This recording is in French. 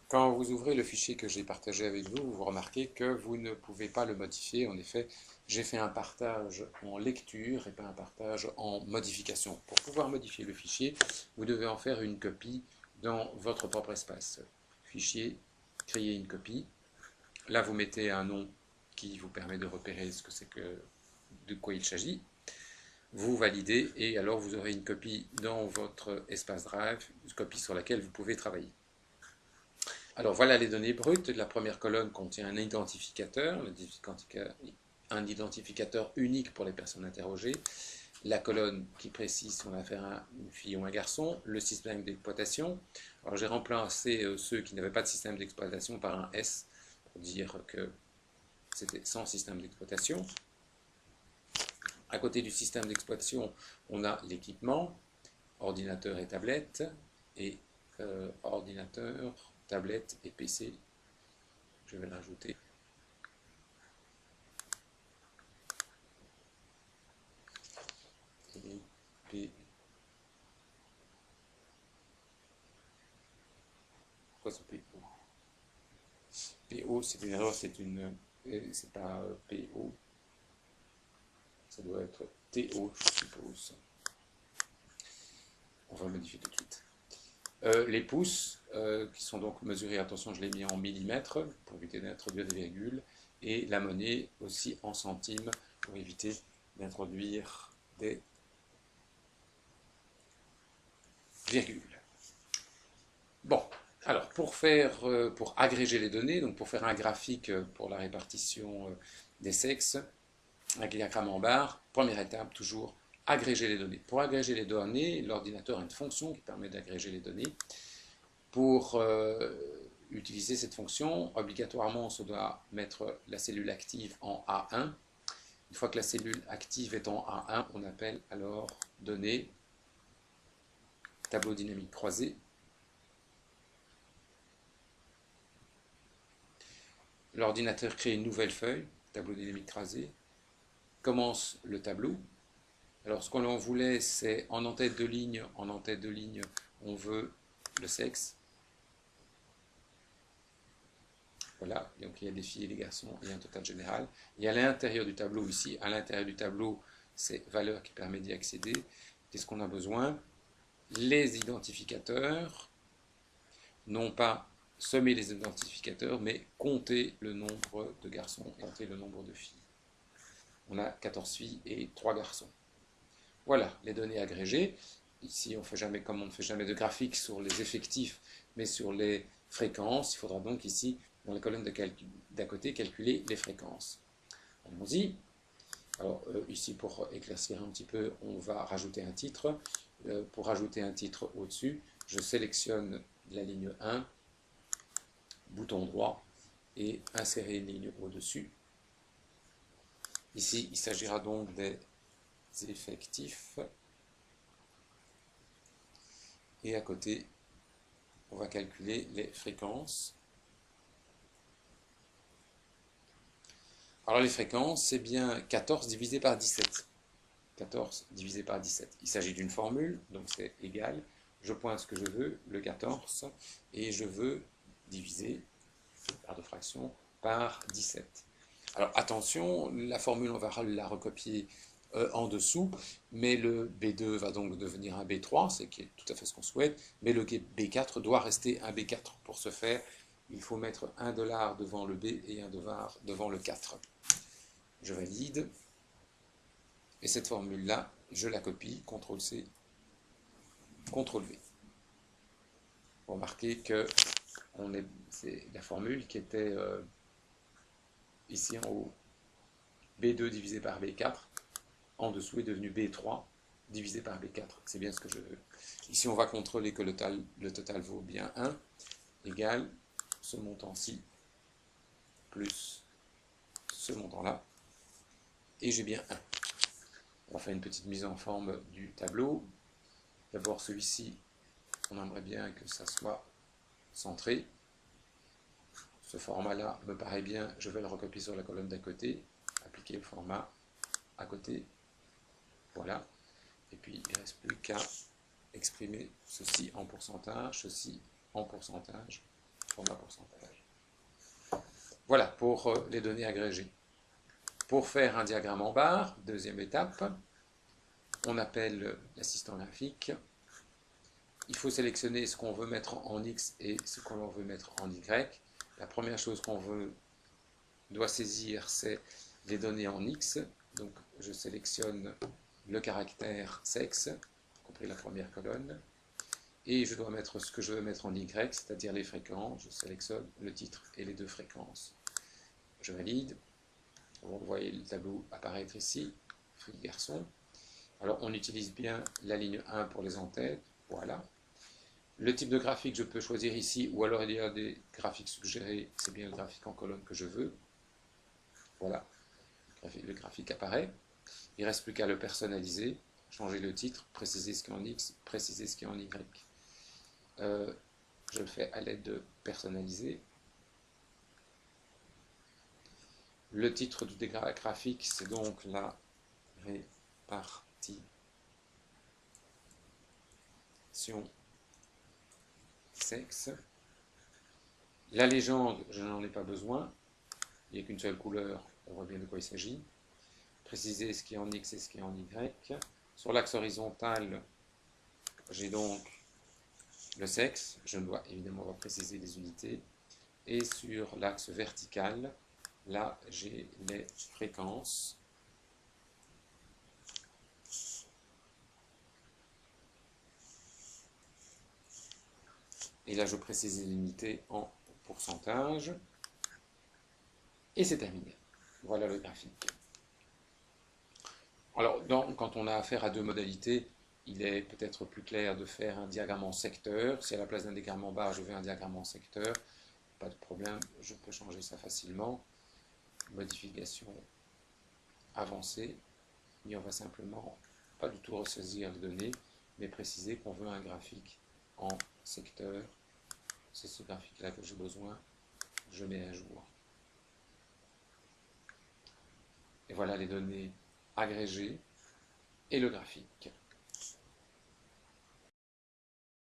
Quand vous ouvrez le fichier que j'ai partagé avec vous, vous remarquez que vous ne pouvez pas le modifier. En effet, j'ai fait un partage en lecture et pas un partage en modification. Pour pouvoir modifier le fichier, vous devez en faire une copie dans votre propre espace. Fichier, créer une copie. Là, vous mettez un nom qui vous permet de repérer ce que c'est que de quoi il s'agit. Vous validez et alors vous aurez une copie dans votre espace Drive, une copie sur laquelle vous pouvez travailler. Alors voilà les données brutes. La première colonne contient un identificateur, un identificateur unique pour les personnes interrogées. La colonne qui précise si on a affaire à une fille ou un garçon, le système d'exploitation. Alors j'ai remplacé ceux qui n'avaient pas de système d'exploitation par un S pour dire que c'était sans système d'exploitation. À côté du système d'exploitation, on a l'équipement, ordinateur et tablette, et ordinateur, tablette et PC. Je vais le rajouter. Et P. Pourquoi c'est PO? PO, c'est une erreur, c'est pas PO. Ça doit être TO, je suppose. On va modifier tout de suite. Les pouces, qui sont donc mesurés, attention, je l'ai mis en millimètres pour éviter d'introduire des virgules, et la monnaie aussi en centimes pour éviter d'introduire des virgules. Bon, alors pour agréger les données, donc pour faire un graphique pour la répartition des sexes, un diagramme en barre, première étape, toujours agréger les données. Pour agréger les données, l'ordinateur a une fonction qui permet d'agréger les données. Pour utiliser cette fonction, obligatoirement, on se doit mettre la cellule active en A1. Une fois que la cellule active est en A1, on appelle alors données, tableau dynamique croisé. L'ordinateur crée une nouvelle feuille, tableau dynamique croisé, commence le tableau. Alors ce qu'on voulait, c'est en en-tête de ligne, on veut le sexe. Voilà, donc il y a des filles et des garçons et un total général. Et à l'intérieur du tableau ici, à l'intérieur du tableau, c'est valeur qui permet d'y accéder. Qu'est-ce qu'on a besoin? Les identificateurs, non pas sommer les identificateurs, mais compter le nombre de garçons et compter le nombre de filles. On a 14 filles et 3 garçons. Voilà, les données agrégées. Ici, on fait jamais, comme on ne fait jamais de graphique sur les effectifs, mais sur les fréquences, il faudra donc ici, dans la colonne d'à côté, calculer les fréquences. Allons-y. Alors ici, pour éclaircir un petit peu, on va rajouter un titre. Pour rajouter un titre au-dessus, je sélectionne la ligne 1, bouton droit, et insérer une ligne au-dessus. Ici, il s'agira donc des effectifs. Et à côté, on va calculer les fréquences. Alors les fréquences, c'est bien 14 divisé par 17. 14 divisé par 17. Il s'agit d'une formule, donc c'est égal. Je pointe ce que je veux, le 14, et je veux diviser, par de fraction, par 17. Alors attention, la formule, on va la recopier en dessous, mais le B2 va donc devenir un B3, c'est qui est tout à fait ce qu'on souhaite, mais le B4 doit rester un B4. Pour ce faire, il faut mettre $1 devant le B et $1 devant le 4. Je valide, et cette formule-là, je la copie, CTRL-C, CTRL-V. Vous remarquez que c'est la formule qui était ici en haut, B2 divisé par B4, en dessous est devenu B3 divisé par B4. C'est bien ce que je veux. Ici, on va contrôler que le total vaut bien 1, égale ce montant-ci, plus ce montant-là, et j'ai bien 1. On fait une petite mise en forme du tableau. D'abord, celui-ci, on aimerait bien que ça soit centré. Ce format-là me paraît bien, je vais le recopier sur la colonne d'à côté, appliquer le format à côté, voilà. Et puis, il ne reste plus qu'à exprimer ceci en pourcentage, ceci en pourcentage. format pourcentage. Voilà pour les données agrégées. Pour faire un diagramme en barre, deuxième étape, on appelle l'assistant graphique. Il faut sélectionner ce qu'on veut mettre en X et ce qu'on veut mettre en Y. La première chose qu'on doit saisir, c'est les données en X. Donc je sélectionne le caractère sexe, y compris la première colonne. Et je dois mettre ce que je veux mettre en Y, c'est-à-dire les fréquences. Je sélectionne le titre et les deux fréquences. Je valide. Vous voyez le tableau apparaître ici, fille garçon. Alors on utilise bien la ligne 1 pour les en-têtes, voilà. Le type de graphique, je peux choisir ici, ou alors il y a des graphiques suggérés, c'est bien le graphique en colonne que je veux. Voilà, le graphique apparaît. Il ne reste plus qu'à le personnaliser, changer le titre, préciser ce qui est en X, préciser ce qui est en Y. Je le fais à l'aide de personnaliser. Le titre du graphique, c'est donc la répartition sexe. La légende, je n'en ai pas besoin. Il n'y a qu'une seule couleur, on voit bien de quoi il s'agit. Préciser ce qui est en X et ce qui est en Y. Sur l'axe horizontal, j'ai donc le sexe. Je dois évidemment préciser les unités. Et sur l'axe vertical, là, j'ai les fréquences. Et là, je précise l'unité en pourcentage. Et c'est terminé. Voilà le graphique. Alors, quand on a affaire à deux modalités, il est peut-être plus clair de faire un diagramme en secteur. Si à la place d'un diagramme en barre, je veux un diagramme en secteur, pas de problème, je peux changer ça facilement. Modification avancée. Et on va simplement, pas du tout ressaisir les données, mais préciser qu'on veut un graphique en secteur. C'est ce graphique-là que j'ai besoin. Je mets à jour. Et voilà les données agrégées et le graphique.